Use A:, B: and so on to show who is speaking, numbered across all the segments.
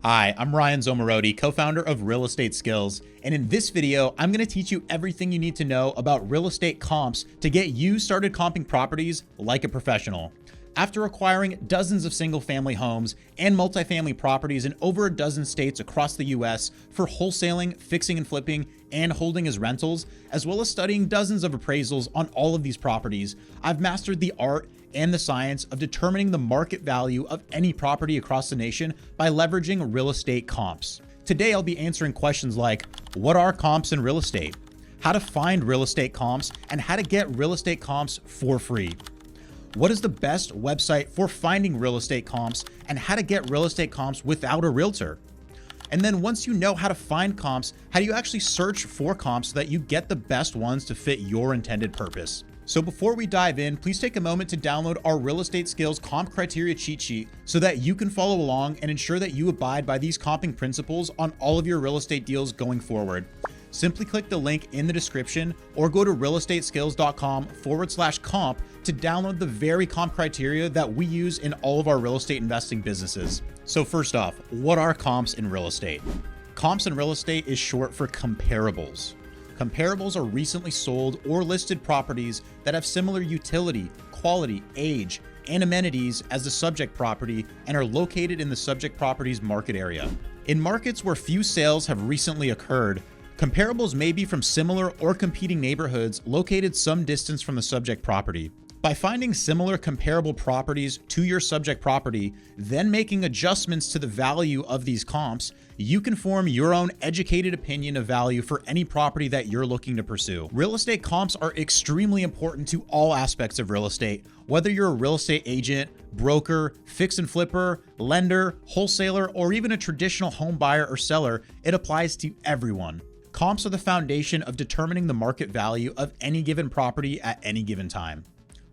A: Hi, I'm Ryan Zomorodi, co-founder of Real Estate Skills, and in this video, I'm going to teach you everything you need to know about real estate comps to get you started comping properties like a professional. After acquiring dozens of single-family homes and multifamily properties in over a dozen states across the US for wholesaling, fixing and flipping, and holding as rentals, as well as studying dozens of appraisals on all of these properties, I've mastered the art and the science of determining the market value of any property across the nation by leveraging real estate comps. Today, I'll be answering questions like, what are comps in real estate? How to find real estate comps, and how to get real estate comps for free. What is the best website for finding real estate comps, and how to get real estate comps without a realtor? And then once you know how to find comps, how do you actually search for comps so that you get the best ones to fit your intended purpose? So before we dive in, please take a moment to download our Real Estate Skills Comp Criteria cheat sheet so that you can follow along and ensure that you abide by these comping principles on all of your real estate deals going forward. Simply click the link in the description or go to realestateskills.com/comp to download the very comp criteria that we use in all of our real estate investing businesses. So first off, what are comps in real estate? Comps in real estate is short for comparables. Comparables are recently sold or listed properties that have similar utility, quality, age, and amenities as the subject property and are located in the subject property's market area. In markets where few sales have recently occurred, comparables may be from similar or competing neighborhoods located some distance from the subject property. By finding similar comparable properties to your subject property, then making adjustments to the value of these comps, you can form your own educated opinion of value for any property that you're looking to pursue. Real estate comps are extremely important to all aspects of real estate. Whether you're a real estate agent, broker, fix and flipper, lender, wholesaler, or even a traditional home buyer or seller, it applies to everyone. Comps are the foundation of determining the market value of any given property at any given time.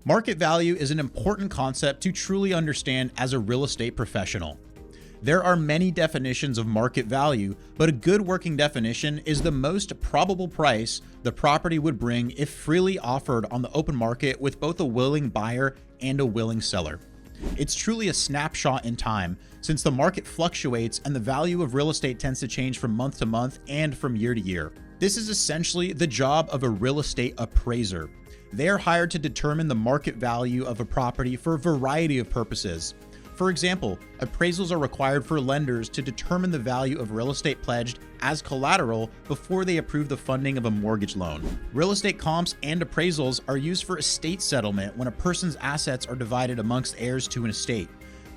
A: Market value is an important concept to truly understand as a real estate professional. There are many definitions of market value, but a good working definition is the most probable price the property would bring if freely offered on the open market with both a willing buyer and a willing seller. It's truly a snapshot in time, since the market fluctuates and the value of real estate tends to change from month to month and from year to year. This is essentially the job of a real estate appraiser. They are hired to determine the market value of a property for a variety of purposes. For example, appraisals are required for lenders to determine the value of real estate pledged as collateral before they approve the funding of a mortgage loan. Real estate comps and appraisals are used for estate settlement when a person's assets are divided amongst heirs to an estate.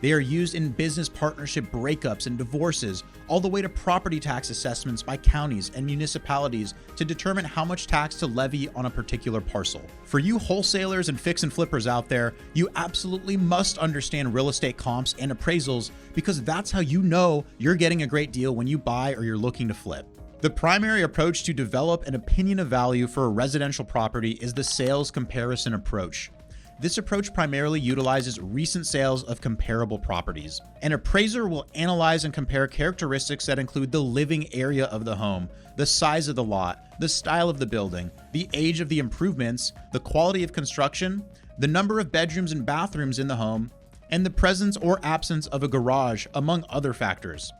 A: They are used in business partnership breakups and divorces, all the way to property tax assessments by counties and municipalities to determine how much tax to levy on a particular parcel. For you wholesalers and fix and flippers out there, you absolutely must understand real estate comps and appraisals because that's how you know you're getting a great deal when you buy or you're looking to flip. The primary approach to develop an opinion of value for a residential property is the sales comparison approach. This approach primarily utilizes recent sales of comparable properties. An appraiser will analyze and compare characteristics that include the living area of the home, the size of the lot, the style of the building, the age of the improvements, the quality of construction, the number of bedrooms and bathrooms in the home, and the presence or absence of a garage, among other factors.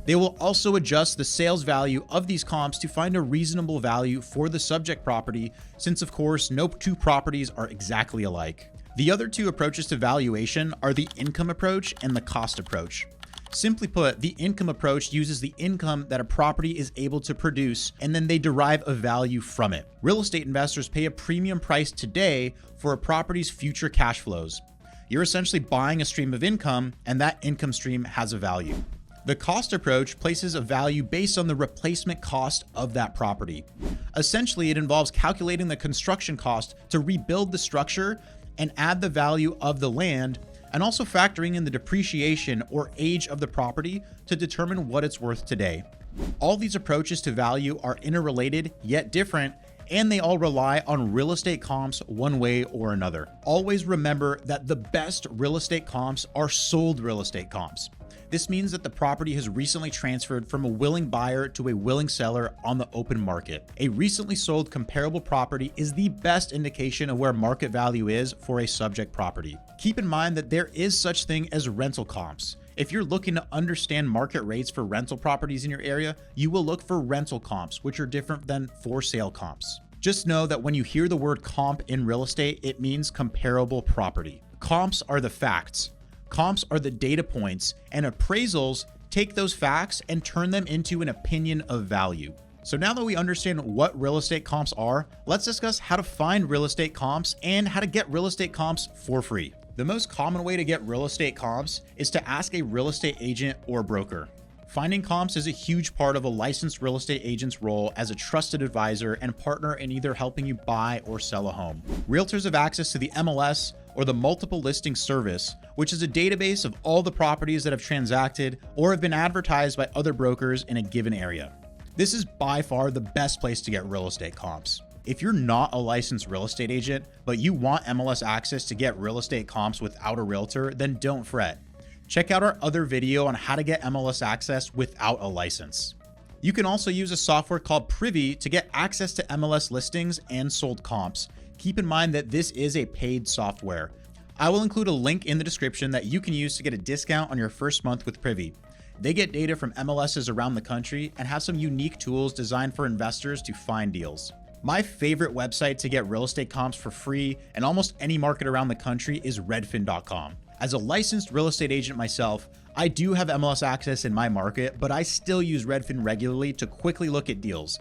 A: They will also adjust the sales value of these comps to find a reasonable value for the subject property, since of course no two properties are exactly alike. The other two approaches to valuation are the income approach and the cost approach. Simply put, the income approach uses the income that a property is able to produce, and then they derive a value from it. Real estate investors pay a premium price today for a property's future cash flows. You're essentially buying a stream of income, and that income stream has a value. The cost approach places a value based on the replacement cost of that property. Essentially, it involves calculating the construction cost to rebuild the structure and add the value of the land, and also factoring in the depreciation or age of the property to determine what it's worth today. All these approaches to value are interrelated yet different, and they all rely on real estate comps one way or another. Always remember that the best real estate comps are sold real estate comps. This means that the property has recently transferred from a willing buyer to a willing seller on the open market. A recently sold comparable property is the best indication of where market value is for a subject property. Keep in mind that there is such thing as rental comps. If you're looking to understand market rates for rental properties in your area, you will look for rental comps, which are different than for sale comps. Just know that when you hear the word comp in real estate, it means comparable property. Comps are the facts. Comps are the data points, and appraisals take those facts and turn them into an opinion of value. So now that we understand what real estate comps are, let's discuss how to find real estate comps and how to get real estate comps for free. The most common way to get real estate comps is to ask a real estate agent or broker. Finding comps is a huge part of a licensed real estate agent's role as a trusted advisor and partner in either helping you buy or sell a home. Realtors have access to the MLS or the multiple listing service, which is a database of all the properties that have transacted or have been advertised by other brokers in a given area. This is by far the best place to get real estate comps. If you're not a licensed real estate agent, but you want MLS access to get real estate comps without a realtor, then don't fret. Check out our other video on how to get MLS access without a license. You can also use a software called Privy to get access to MLS listings and sold comps. Keep in mind that this is a paid software. I will include a link in the description that you can use to get a discount on your first month with Privy. They get data from MLSs around the country and have some unique tools designed for investors to find deals. My favorite website to get real estate comps for free in almost any market around the country is Redfin.com. As a licensed real estate agent myself, I do have MLS access in my market, but I still use Redfin regularly to quickly look at deals.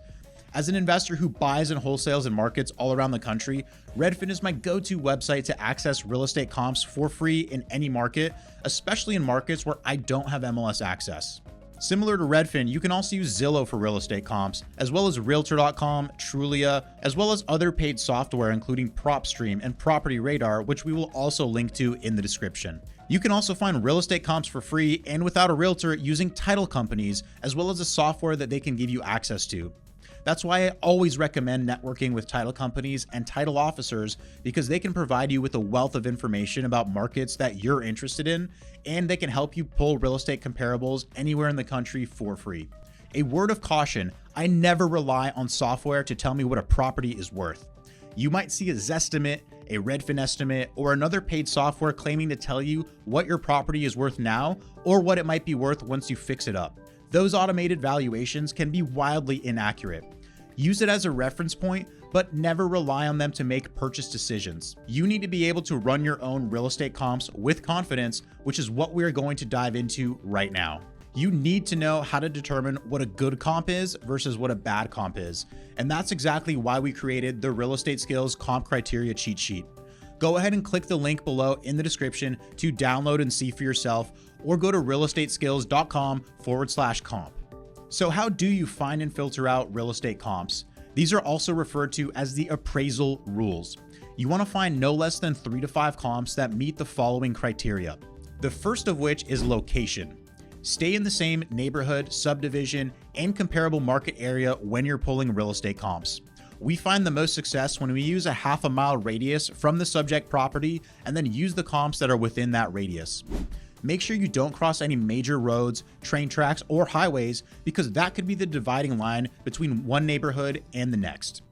A: As an investor who buys and wholesales in markets all around the country, Redfin is my go-to website to access real estate comps for free in any market, especially in markets where I don't have MLS access. Similar to Redfin, you can also use Zillow for real estate comps, as well as Realtor.com, Trulia, as well as other paid software including PropStream and Property Radar, which we will also link to in the description. You can also find real estate comps for free and without a realtor using title companies, as well as a software that they can give you access to. That's why I always recommend networking with title companies and title officers, because they can provide you with a wealth of information about markets that you're interested in, and they can help you pull real estate comparables anywhere in the country for free. A word of caution, I never rely on software to tell me what a property is worth. You might see a Zestimate, a Redfin estimate, or another paid software claiming to tell you what your property is worth now or what it might be worth once you fix it up. Those automated valuations can be wildly inaccurate. Use it as a reference point, but never rely on them to make purchase decisions. You need to be able to run your own real estate comps with confidence, which is what we are going to dive into right now. You need to know how to determine what a good comp is versus what a bad comp is. And that's exactly why we created the Real Estate Skills Comp Criteria Cheat Sheet. Go ahead and click the link below in the description to download and see for yourself, or go to realestateskills.com/comp. So how do you find and filter out real estate comps? These are also referred to as the appraisal rules. You want to find no less than 3 to 5 comps that meet the following criteria. The first of which is location. Stay in the same neighborhood, subdivision, and comparable market area when you're pulling real estate comps. We find the most success when we use a half-a-mile radius from the subject property and then use the comps that are within that radius. Make sure you don't cross any major roads, train tracks, or highways, because that could be the dividing line between one neighborhood and the next.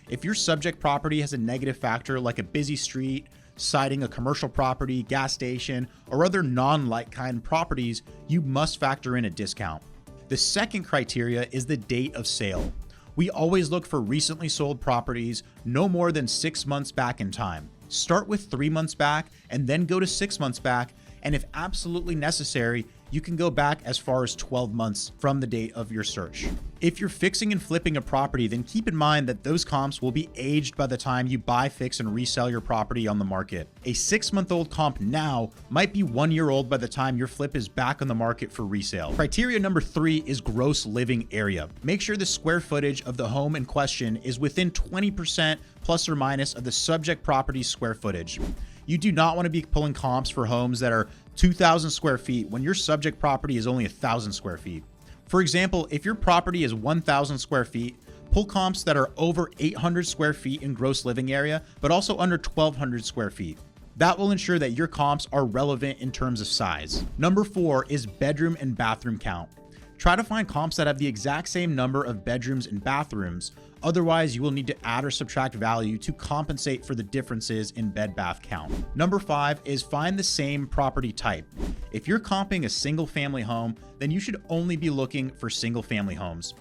A: If your subject property has a negative factor like a busy street, citing a commercial property, gas station, or other non-like-kind properties, you must factor in a discount. The second criteria is the date of sale. We always look for recently sold properties no more than 6 months back in time. Start with 3 months back and then go to 6 months back, and if absolutely necessary, you can go back as far as 12 months from the date of your search. If you're fixing and flipping a property, then keep in mind that those comps will be aged by the time you buy, fix, and resell your property on the market. A 6-month-old comp now might be 1 year old by the time your flip is back on the market for resale. Criteria number 3 is gross living area. Make sure the square footage of the home in question is within 20% plus or minus of the subject property's square footage. You do not want to be pulling comps for homes that are 2,000 square feet when your subject property is only 1,000 square feet. For example, if your property is 1,000 square feet, pull comps that are over 800 square feet in gross living area, but also under 1,200 square feet. That will ensure that your comps are relevant in terms of size. Number 4 is bedroom and bathroom count. Try to find comps that have the exact same number of bedrooms and bathrooms. Otherwise, you will need to add or subtract value to compensate for the differences in bed bath count. Number 5 is find the same property type. If you're comping a single family home, then you should only be looking for single family homes.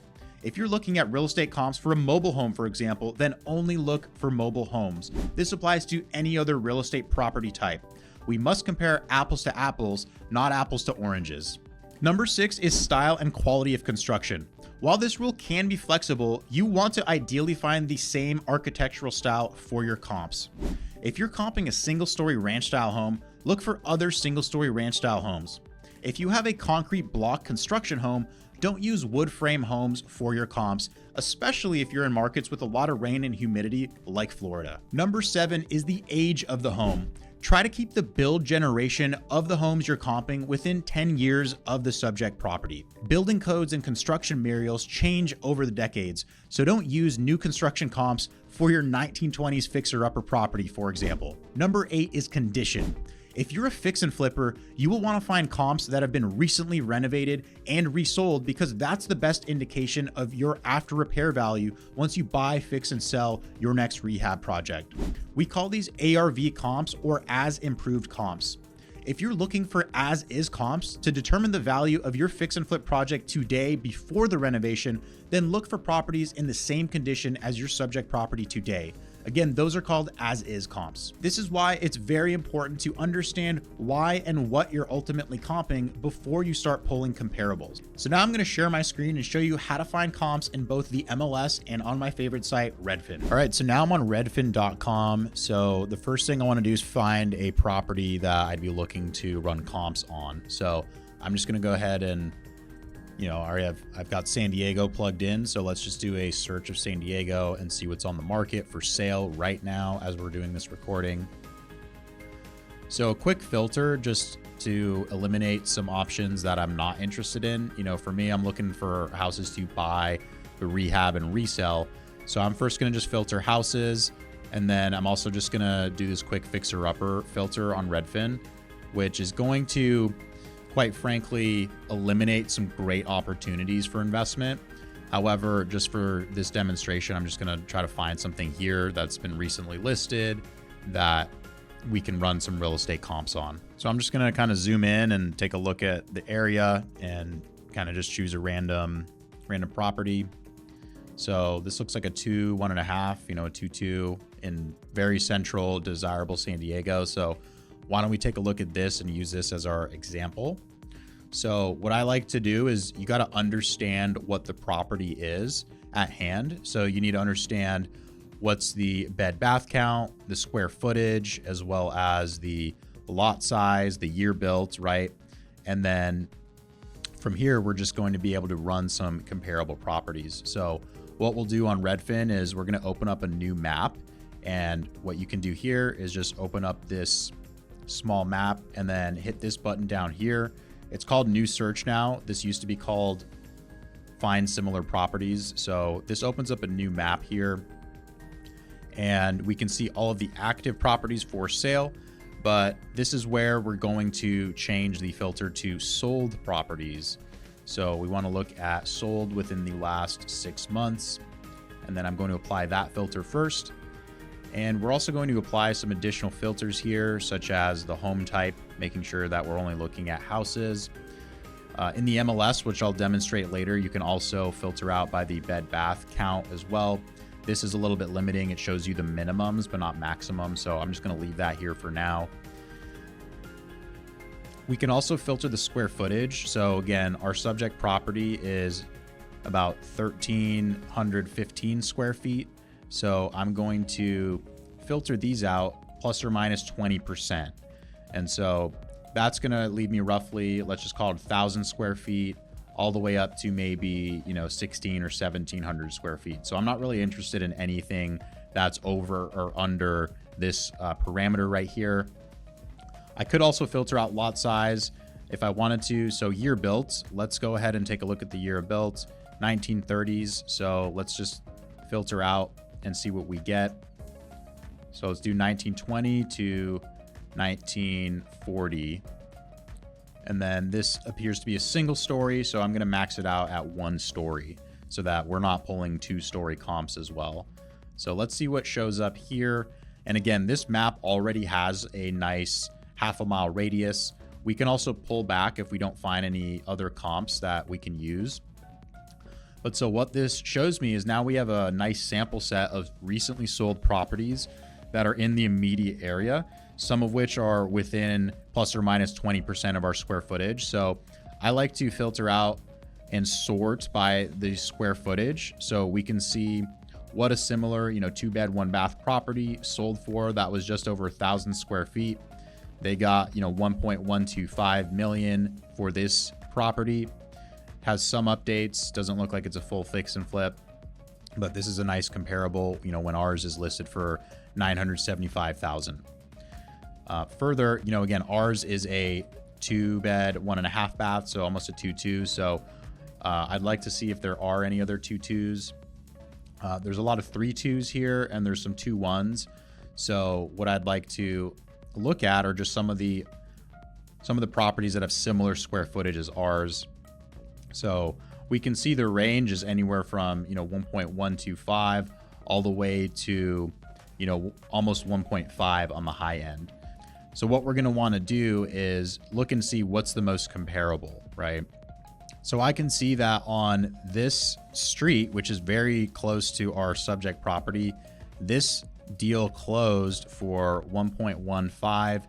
A: If you're looking at real estate comps for a mobile home, for example, then only look for mobile homes. This applies to any other real estate property type. We must compare apples to apples, not apples to oranges. Number 6 is style and quality of construction. While this rule can be flexible, you want to ideally find the same architectural style for your comps. If you're comping a single-story ranch-style home, look for other single-story ranch-style homes. If you have a concrete block construction home, don't use wood frame homes for your comps, especially if you're in markets with a lot of rain and humidity like Florida. Number 7 is the age of the home. Try to keep the build generation of the homes you're comping within 10 years of the subject property. Building codes and construction materials change over the decades, so don't use new construction comps for your 1920s fixer-upper property, for example. Number 8 is condition. If you're a fix and flipper, you will want to find comps that have been recently renovated and resold because that's the best indication of your after repair value once you buy, fix, and sell your next rehab project. We call these ARV comps or as improved comps. If you're looking for as is comps to determine the value of your fix and flip project today before the renovation, then look for properties in the same condition as your subject property today. Again, those are called as-is comps. This is why it's very important to understand why and what you're ultimately comping before you start pulling comparables. So now I'm going to share my screen and show you how to find comps in both the MLS and on my favorite site, Redfin. All right, so now I'm on redfin.com. So the first thing I want to do is find a property that I'd be looking to run comps on. So I'm just going to go ahead and I've got San Diego plugged in, so let's just do a search of San Diego and see what's on the market for sale right now as we're doing this recording. So a quick filter just to eliminate some options that I'm not interested in. For me, I'm looking for houses to buy, to rehab, and resell. So I'm first going to just filter houses, and then I'm also just going to do this quick fixer-upper filter on Redfin, which is going to, quite frankly, eliminate some great opportunities for investment. However, just for this demonstration, I'm just going to try to find something here that's been recently listed that we can run some real estate comps on. So I'm just going to kind of zoom in and take a look at the area and kind of just choose a random property. So this looks like a 2, 1.5, a 2.2 in very central, desirable San Diego. So why don't we take a look at this and use this as our example? So what I like to do is you got to understand what the property is at hand. So you need to understand what's the bed bath count, the square footage, as well as the lot size, the year built, right? And then from here, we're just going to be able to run some comparable properties. So what we'll do on Redfin is we're going to open up a new map. And what you can do here is just open up this small map and then hit this button down here. It's called New Search now. This used to be called Find Similar Properties. So this opens up a new map here, and we can see all of the active properties for sale, but this is where we're going to change the filter to sold properties. So we want to look at sold within the last 6 months, and then I'm going to apply that filter first. And we're also going to apply some additional filters here, such as the home type, making sure that we're only looking at houses. In the MLS, which I'll demonstrate later, you can also filter out by the bed bath count as well. This is a little bit limiting. It shows you the minimums, but not maximum. So I'm just going to leave that here for now. We can also filter the square footage. So again, our subject property is about 1,315 square feet. So I'm going to filter these out plus or minus 20%. And so that's going to leave me roughly, let's just call it 1,000 square feet, all the way up to maybe, 16 or 1,700 square feet. So I'm not really interested in anything that's over or under this parameter right here. I could also filter out lot size if I wanted to. So year built, let's go ahead and take a look at the year built, 1930s. So let's just filter out and see what we get. So let's do 1920 to 1940. And then this appears to be a single story, so I'm going to max it out at 1 story so that we're not pulling 2-story comps as well. So let's see what shows up here. And again, this map already has a nice half-a-mile radius. We can also pull back if we don't find any other comps that we can use. But so what this shows me is now we have a nice sample set of recently sold properties that are in the immediate area, some of which are within plus or minus 20% of our square footage. So I like to filter out and sort by the square footage so we can see what a similar, 2-bed, 1-bath property sold for that was just over 1,000 square feet. They got, 1.125 million for this property. Has some updates, doesn't look like it's a full fix and flip, but this is a nice comparable, when ours is listed for 975,000. Further, again, ours is a 2-bed, 1.5-bath, so almost a 2-2. So I'd like to see if there are any other 2-2s. There's a lot of 3-2s here, and there's some 2-1s. So what I'd like to look at are just some of the properties that have similar square footage as ours. So we can see the range is anywhere from 1.125 all the way to almost 1.5 on the high end. So what we're going to want to do is look and see what's the most comparable, right? So I can see that on this street, which is very close to our subject property, this deal closed for 1.15.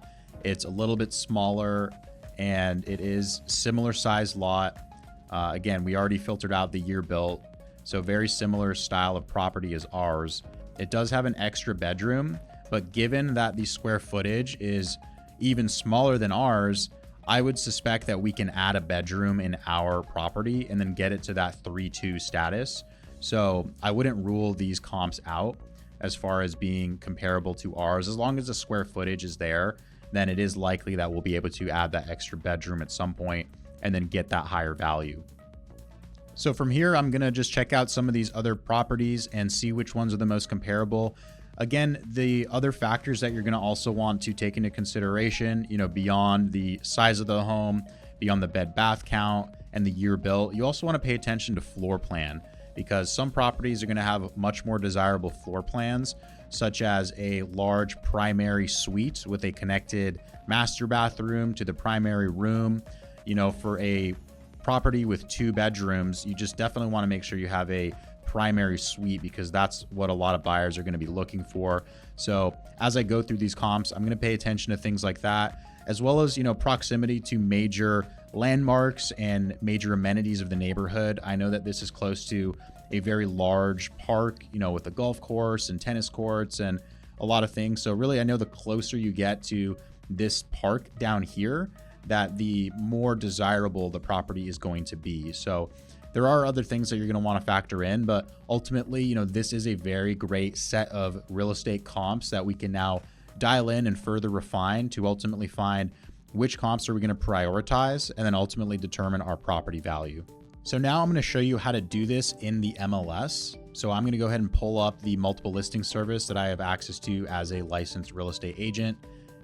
A: It's a little bit smaller and it is similar size lot. Again, we already filtered out the year built, so very similar style of property as ours. It does have an extra bedroom, but given that the square footage is even smaller than ours, I would suspect that we can add a bedroom in our property and then get it to that 3-2 status. So I wouldn't rule these comps out as far as being comparable to ours. As long as the square footage is there, then it is likely that we'll be able to add that extra bedroom at some point and then get that higher value. So from here, I'm going to just check out some of these other properties and see which ones are the most comparable. Again, the other factors that you're going to also want to take into consideration, beyond the size of the home, beyond the bed bath count and the year built, you also want to pay attention to floor plan, because some properties are going to have much more desirable floor plans, such as a large primary suite with a connected master bathroom to the primary room. For a property with 2 bedrooms, you just definitely want to make sure you have a primary suite, because that's what a lot of buyers are going to be looking for. So as I go through these comps, I'm going to pay attention to things like that, as well as, proximity to major landmarks and major amenities of the neighborhood. I know that this is close to a very large park, with a golf course and tennis courts and a lot of things. So really, I know the closer you get to this park down here, that the more desirable the property is going to be. So there are other things that you're going to want to factor in, but ultimately, this is a very great set of real estate comps that we can now dial in and further refine to ultimately find which comps are we going to prioritize and then ultimately determine our property value. So now I'm going to show you how to do this in the MLS. So I'm going to go ahead and pull up the multiple listing service that I have access to as a licensed real estate agent.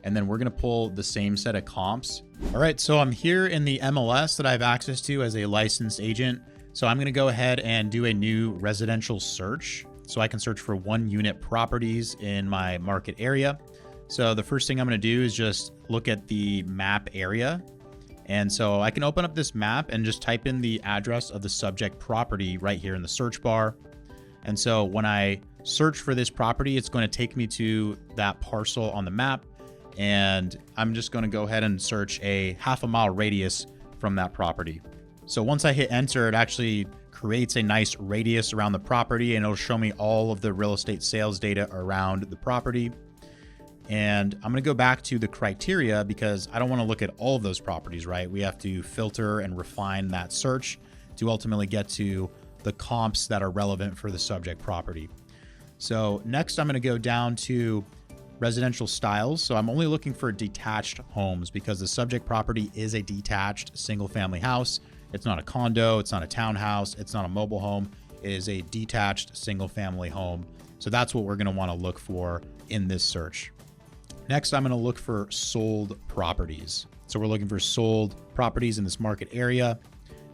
A: And then we're going to pull the same set of comps. All right, so I'm here in the MLS that I have access to as a licensed agent. So I'm going to go ahead and do a new residential search. So I can search for 1-unit properties in my market area. So the first thing I'm going to do is just look at the map area. And so I can open up this map and just type in the address of the subject property right here in the search bar. And so when I search for this property, it's going to take me to that parcel on the map. And I'm just going to go ahead and search a half-a-mile radius from that property. So once I hit enter, it actually creates a nice radius around the property, and it'll show me all of the real estate sales data around the property. And I'm going to go back to the criteria because I don't want to look at all of those properties, right? We have to filter and refine that search to ultimately get to the comps that are relevant for the subject property. So next I'm going to go down to residential styles. So I'm only looking for detached homes because the subject property is a detached single family house. It's not a condo. It's not a townhouse. It's not a mobile home. It is a detached single family home. So that's what we're going to want to look for in this search. Next, I'm going to look for sold properties. So we're looking for sold properties in this market area.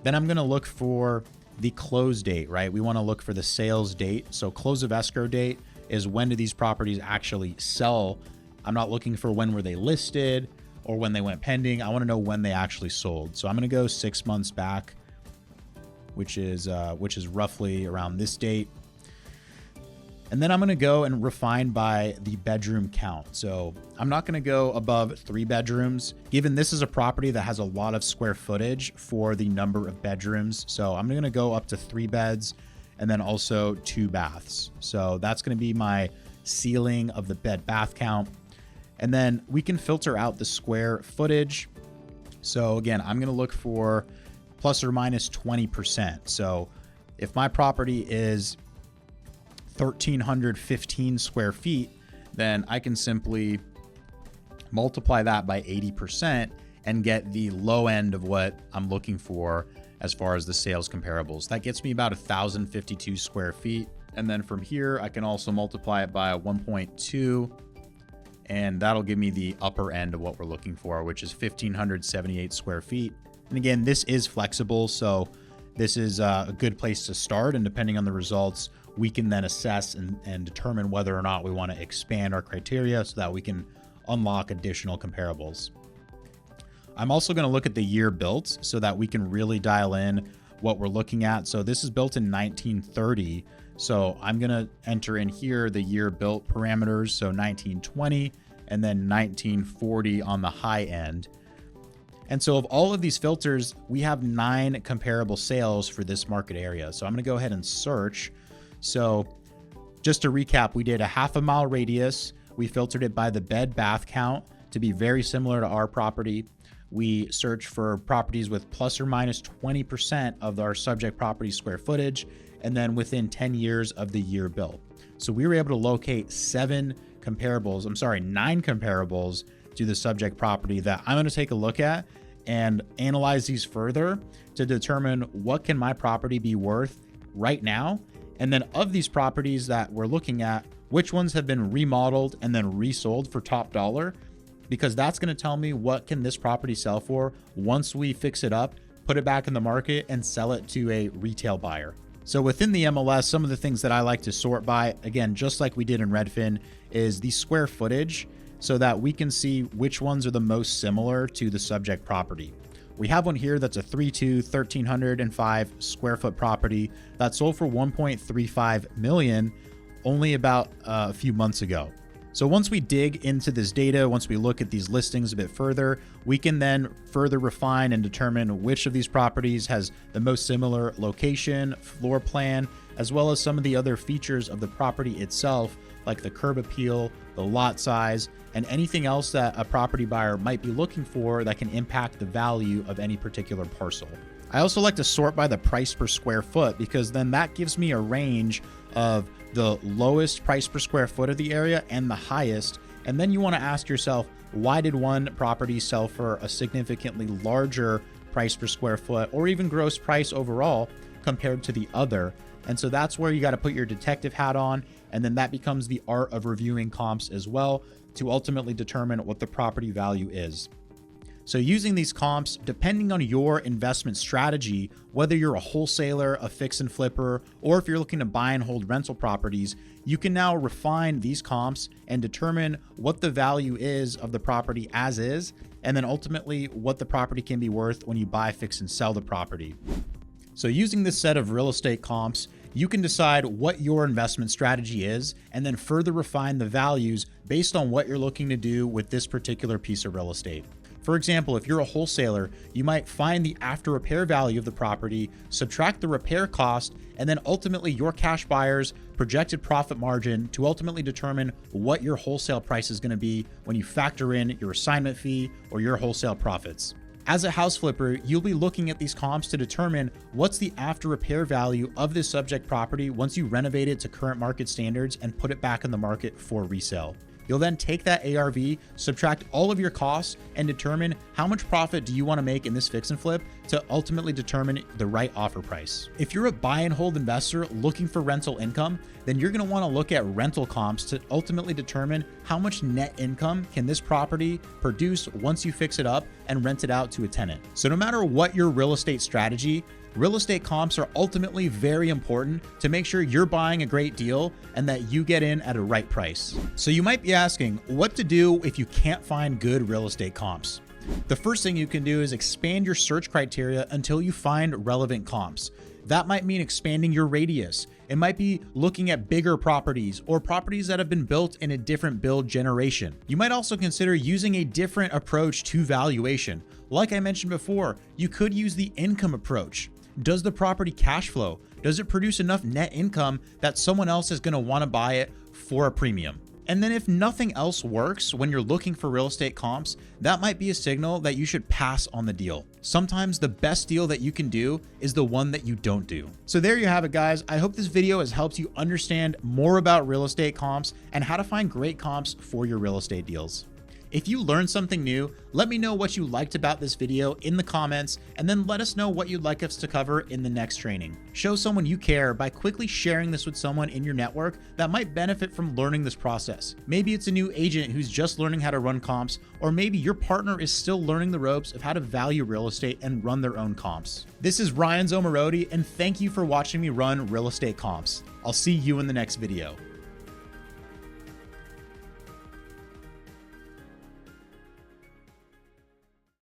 A: Then I'm going to look for the close date, right? We want to look for the sales date. So close of escrow date is when do these properties actually sell. I'm not looking for when were they listed or when they went pending. I want to know when they actually sold. So I'm going to go 6 months back, which is roughly around this date. And then I'm going to go and refine by the bedroom count. So I'm not going to go above 3 bedrooms, given this is a property that has a lot of square footage for the number of bedrooms. So I'm going to go up to 3 beds and then also 2 baths. So that's going to be my ceiling of the bed bath count. And then we can filter out the square footage. So again, I'm going to look for plus or minus 20%. So if my property is 1,315 square feet, then I can simply multiply that by 80% and get the low end of what I'm looking for as far as the sales comparables. That gets me about 1,052 square feet. And then from here, I can also multiply it by 1.2, and that'll give me the upper end of what we're looking for, which is 1,578 square feet. And again, this is flexible, so this is a good place to start. And depending on the results, we can then assess and determine whether or not we want to expand our criteria so that we can unlock additional comparables. I'm also going to look at the year built so that we can really dial in what we're looking at. So this is built in 1930. So I'm going to enter in here the year built parameters. So 1920 and then 1940 on the high end. And so of all of these filters, we have 9 comparable sales for this market area. So I'm going to go ahead and search. So just to recap, we did a ½ mile radius. We filtered it by the bed bath count to be very similar to our property. We searched for properties with plus or minus 20% of our subject property square footage, and then within 10 years of the year built. So we were able to locate 9 comparables to the subject property that I'm going to take a look at and analyze these further to determine what can my property be worth right now. And then of these properties that we're looking at, which ones have been remodeled and then resold for top dollar, because that's going to tell me what can this property sell for once we fix it up, put it back in the market and sell it to a retail buyer. So within the MLS, some of the things that I like to sort by, again, just like we did in Redfin, is the square footage so that we can see which ones are the most similar to the subject property. We have one here that's a 3.2, 1,305 square foot property that sold for 1.35 million only about a few months ago. So once we dig into this data, once we look at these listings a bit further, we can then further refine and determine which of these properties has the most similar location, floor plan, as well as some of the other features of the property itself, like the curb appeal, the lot size, and anything else that a property buyer might be looking for that can impact the value of any particular parcel. I also like to sort by the price per square foot because then that gives me a range of the lowest price per square foot of the area and the highest. And then you want to ask yourself, why did one property sell for a significantly larger price per square foot or even gross price overall compared to the other? And so that's where you got to put your detective hat on. And then that becomes the art of reviewing comps as well to ultimately determine what the property value is. So using these comps, depending on your investment strategy, whether you're a wholesaler, a fix and flipper, or if you're looking to buy and hold rental properties, you can now refine these comps and determine what the value is of the property as is, and then ultimately what the property can be worth when you buy, fix, and sell the property. So using this set of real estate comps, you can decide what your investment strategy is and then further refine the values based on what you're looking to do with this particular piece of real estate. For example, if you're a wholesaler, you might find the after repair value of the property, subtract the repair cost, and then ultimately your cash buyer's projected profit margin to ultimately determine what your wholesale price is going to be when you factor in your assignment fee or your wholesale profits. As a house flipper, you'll be looking at these comps to determine what's the after repair value of this subject property once you renovate it to current market standards and put it back in the market for resale. You'll then take that ARV, subtract all of your costs, and determine how much profit do you want to make in this fix and flip to ultimately determine the right offer price. If you're a buy and hold investor looking for rental income, then you're going to want to look at rental comps to ultimately determine how much net income can this property produce once you fix it up and rent it out to a tenant. So no matter what your real estate strategy, real estate comps are ultimately very important to make sure you're buying a great deal and that you get in at a right price. So you might be asking what to do if you can't find good real estate comps. The first thing you can do is expand your search criteria until you find relevant comps. That might mean expanding your radius. It might be looking at bigger properties or properties that have been built in a different build generation. You might also consider using a different approach to valuation. Like I mentioned before, you could use the income approach. Does the property cash flow? Does it produce enough net income that someone else is going to want to buy it for a premium? And then if nothing else works when you're looking for real estate comps, that might be a signal that you should pass on the deal. Sometimes the best deal that you can do is the one that you don't do. So there you have it, guys. I hope this video has helped you understand more about real estate comps and how to find great comps for your real estate deals. If you learned something new, let me know what you liked about this video in the comments, and then let us know what you'd like us to cover in the next training. Show someone you care by quickly sharing this with someone in your network that might benefit from learning this process. Maybe it's a new agent who's just learning how to run comps, or maybe your partner is still learning the ropes of how to value real estate and run their own comps. This is Ryan Zomorodi, and thank you for watching me run real estate comps. I'll see you in the next video.